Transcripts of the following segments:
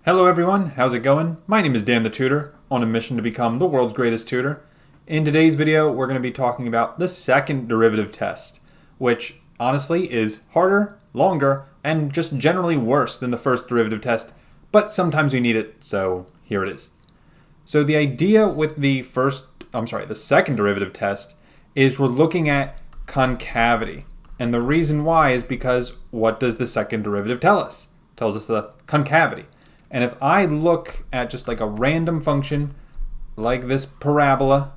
Hello everyone, how's it going? My name is Dan the Tutor, on a mission to become the world's greatest tutor. In today's video, we're going to be talking about the second derivative test, which honestly is harder, longer, and just generally worse than the first derivative test, but sometimes we need it, so here it is. So the idea with the second derivative test is we're looking at concavity. And the reason why is because what does the second derivative tell us? It tells us the concavity. And if I look at just like a random function, like this parabola,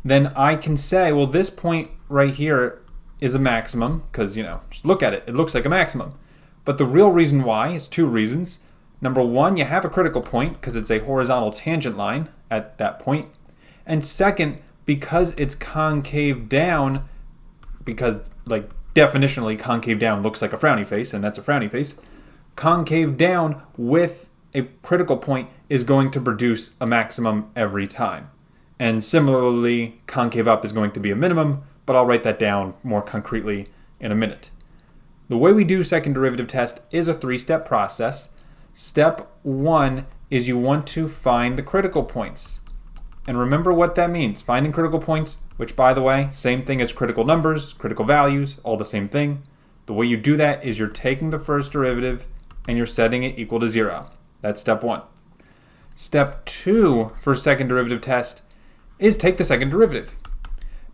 then I can say, well, this point right here is a maximum, because, just look at it. It looks like a maximum. But the real reason why is two reasons. Number one, you have a critical point because it's a horizontal tangent line at that point. And second, because it's concave down, because like definitionally concave down looks like a frowny face, and that's a frowny face, concave down with a critical point is going to produce a maximum every time. And similarly, concave up is going to be a minimum, but I'll write that down more concretely in a minute. The way we do second derivative test is a three-step process. Step one is you want to find the critical points. And remember what that means. Finding critical points, which by the way, same thing as critical numbers, critical values, all the same thing. The way you do that is you're taking the first derivative and you're setting it equal to 0. That's step one. Step two for second derivative test is take the second derivative.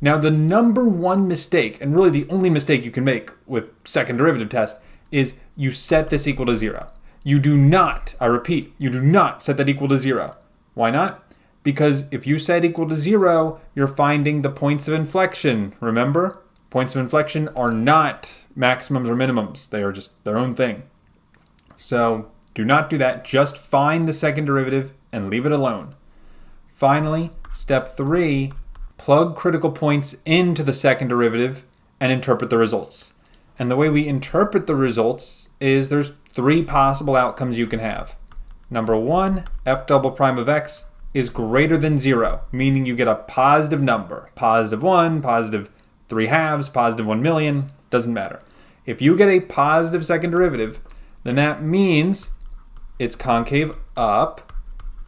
Now the number one mistake, and really the only mistake you can make with second derivative test, is you set this equal to 0. You do not, I repeat, you do not set that equal to 0. Why not? Because if you set equal to 0, you're finding the points of inflection. Remember, points of inflection are not maximums or minimums. They are just their own thing. So do not do that. Just find the second derivative and leave it alone. Finally, step three, plug critical points into the second derivative and interpret the results. And the way we interpret the results is there's three possible outcomes you can have. Number one, f double prime of x is greater than 0, meaning you get a positive number. Positive 1, positive 3/2, positive 1 million, doesn't matter. If you get a positive second derivative, then that means it's concave up,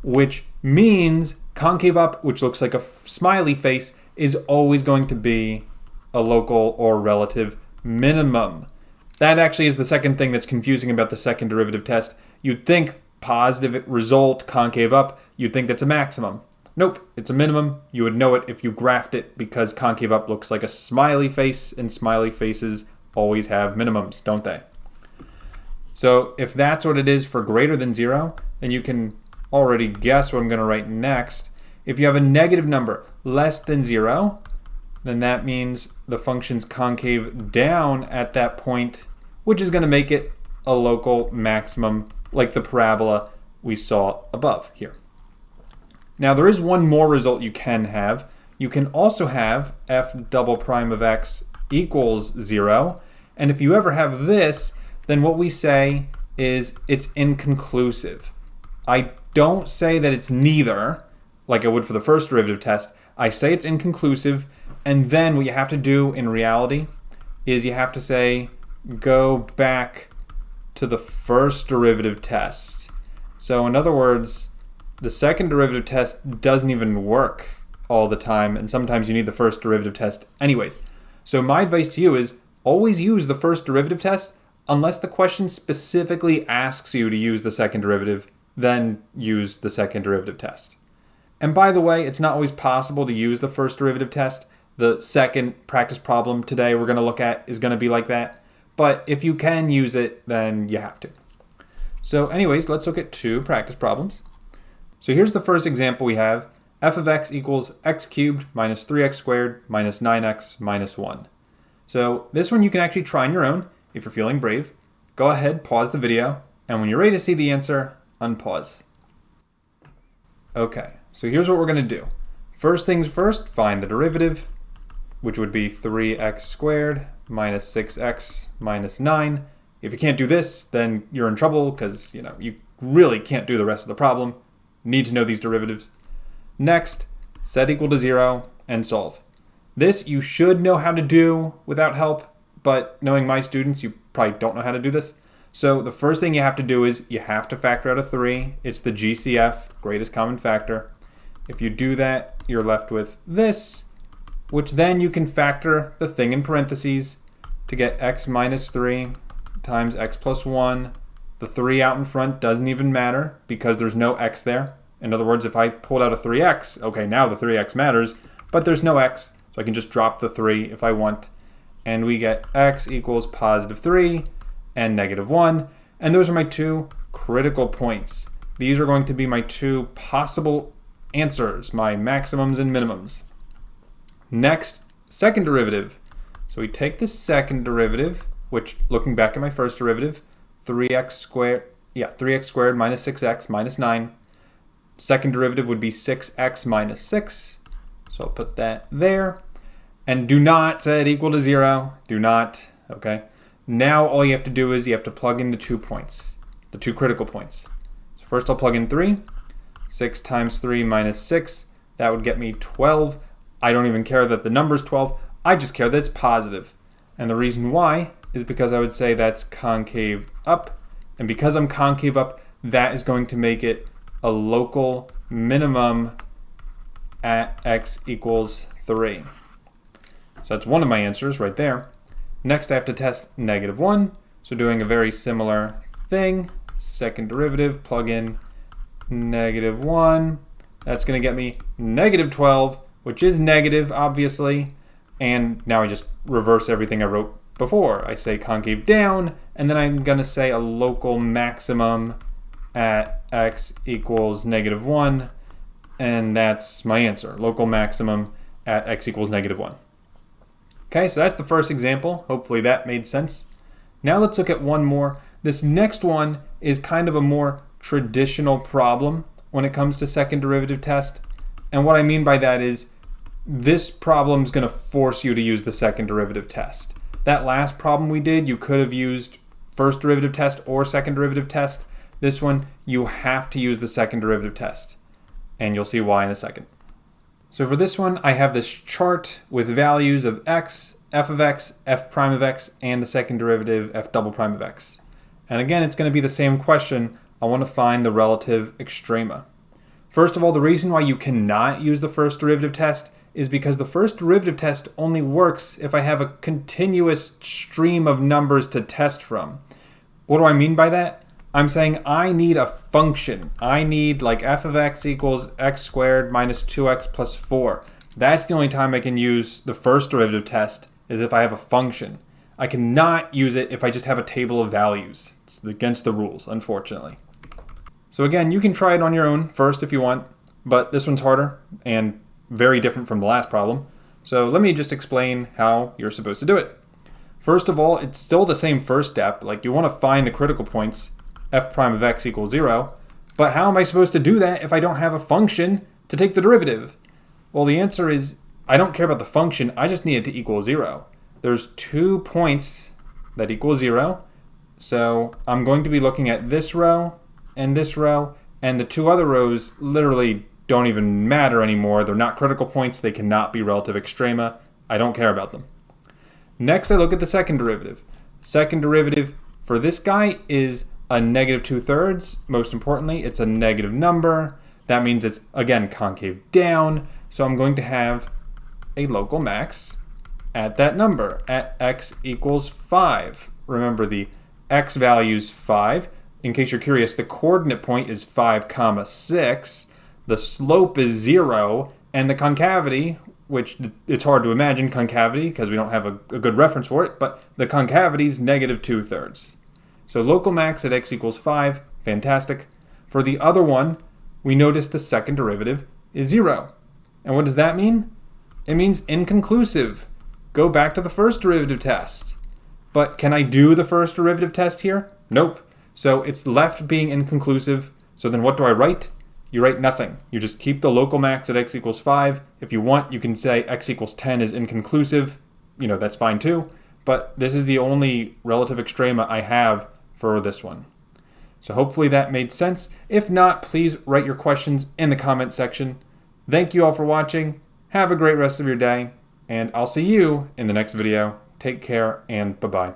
which means concave up, which looks like a smiley face, is always going to be a local or relative minimum. That actually is the second thing that's confusing about the second derivative test. You'd think positive result, concave up, you'd think that's a maximum. Nope, it's a minimum. You would know it if you graphed it because concave up looks like a smiley face, and smiley faces always have minimums, don't they? So if that's what it is for greater than 0, then you can already guess what I'm going to write next. If you have a negative number less than 0, then that means the function's concave down at that point, which is going to make it a local maximum, like the parabola we saw above here. Now there is one more result you can have. You can also have f double prime of x equals 0. And if you ever have this, then what we say is it's inconclusive. I don't say that it's neither, like I would for the first derivative test. I say it's inconclusive, and then what you have to do in reality is you have to say, go back to the first derivative test. So in other words, the second derivative test doesn't even work all the time, and sometimes you need the first derivative test anyways. So my advice to you is always use the first derivative test unless the question specifically asks you to use the second derivative, then use the second derivative test. And by the way, it's not always possible to use the first derivative test. The second practice problem today we're going to look at is going to be like that. But if you can use it, then you have to. So anyways, let's look at two practice problems. So here's the first example we have. F of x equals x cubed minus 3x squared minus 9x minus 1. So this one you can actually try on your own. If you're feeling brave, go ahead, pause the video, and when you're ready to see the answer, unpause. Okay, so here's what we're going to do. First things first, find the derivative, which would be 3x squared minus 6x minus 9. If you can't do this, then you're in trouble because you really can't do the rest of the problem. Need to know these derivatives. Next, set equal to 0 and solve. This you should know how to do without help, but knowing my students, you probably don't know how to do this. So the first thing you have to do is you have to factor out a 3. It's the GCF, greatest common factor. If you do that, you're left with this, which then you can factor the thing in parentheses to get x minus 3 times x plus 1. The 3 out in front doesn't even matter because there's no x there. In other words, if I pulled out a 3x, okay, now the 3x matters, but there's no x, so I can just drop the 3 if I want. And we get x equals positive 3 and negative 1. And those are my two critical points. These are going to be my two possible answers, my maximums and minimums. Next, second derivative. So we take the second derivative, which, looking back at my first derivative, 3x squared minus 6x minus 9. Second derivative would be 6x minus 6. So I'll put that there. And do not set equal to 0. Do not, okay? Now all you have to do is you have to plug in the 2 points, the 2 critical points. So first I'll plug in 3. 6 times 3 minus 6. That would get me 12. I don't even care that the number's 12. I just care that it's positive. And the reason why is because I would say that's concave up. And because I'm concave up, that is going to make it a local minimum at x equals 3. So that's one of my answers right there. Next, I have to test negative 1. So doing a very similar thing. Second derivative, plug in negative 1. That's going to get me negative 12, which is negative, obviously. And now I just reverse everything I wrote before. I say concave down, and then I'm going to say a local maximum at x equals negative 1. And that's my answer, local maximum at x equals negative 1. Okay, so that's the first example. Hopefully that made sense. Now let's look at one more. This next one is kind of a more traditional problem when it comes to second derivative test. And what I mean by that is this problem is going to force you to use the second derivative test. That last problem we did, you could have used first derivative test or second derivative test. This one, you have to use the second derivative test. And you'll see why in a second. So for this one, I have this chart with values of x, f of x, f prime of x, and the second derivative, f double prime of x. And again, it's going to be the same question. I want to find the relative extrema. First of all, the reason why you cannot use the first derivative test is because the first derivative test only works if I have a continuous stream of numbers to test from. What do I mean by that? I'm saying I need a function. I need like f of x equals x squared minus 2x plus 4. That's the only time I can use the first derivative test is if I have a function. I cannot use it if I just have a table of values. It's against the rules, unfortunately. So again, you can try it on your own first if you want, but this one's harder and very different from the last problem. So let me just explain how you're supposed to do it. First of all, it's still the same first step. Like you want to find the critical points, f prime of x equals 0. But how am I supposed to do that if I don't have a function to take the derivative? Well, the answer is I don't care about the function. I just need it to equal 0. There's 2 points that equal 0. So I'm going to be looking at this row, and the 2 other rows literally don't even matter anymore. They're not critical points. They cannot be relative extrema. I don't care about them. Next, I look at the second derivative. Second derivative for this guy is a negative 2/3. Most importantly, it's a negative number. That means it's, again, concave down. So I'm going to have a local max at that number, at x equals 5. Remember, the x value is 5. In case you're curious, the coordinate point is 5, 6. The slope is 0. And the concavity, which it's hard to imagine concavity because we don't have a good reference for it, but the concavity is negative 2/3. So local max at x equals 5, fantastic. For the other one, we notice the second derivative is 0. And what does that mean? It means inconclusive. Go back to the first derivative test. But can I do the first derivative test here? Nope. So it's left being inconclusive. So then what do I write? You write nothing. You just keep the local max at x equals 5. If you want, you can say x equals 10 is inconclusive. You know, that's fine too. But this is the only relative extrema I have for this one. So hopefully that made sense. If not, please write your questions in the comment section. Thank you all for watching. Have a great rest of your day, and I'll see you in the next video. Take care, and bye-bye.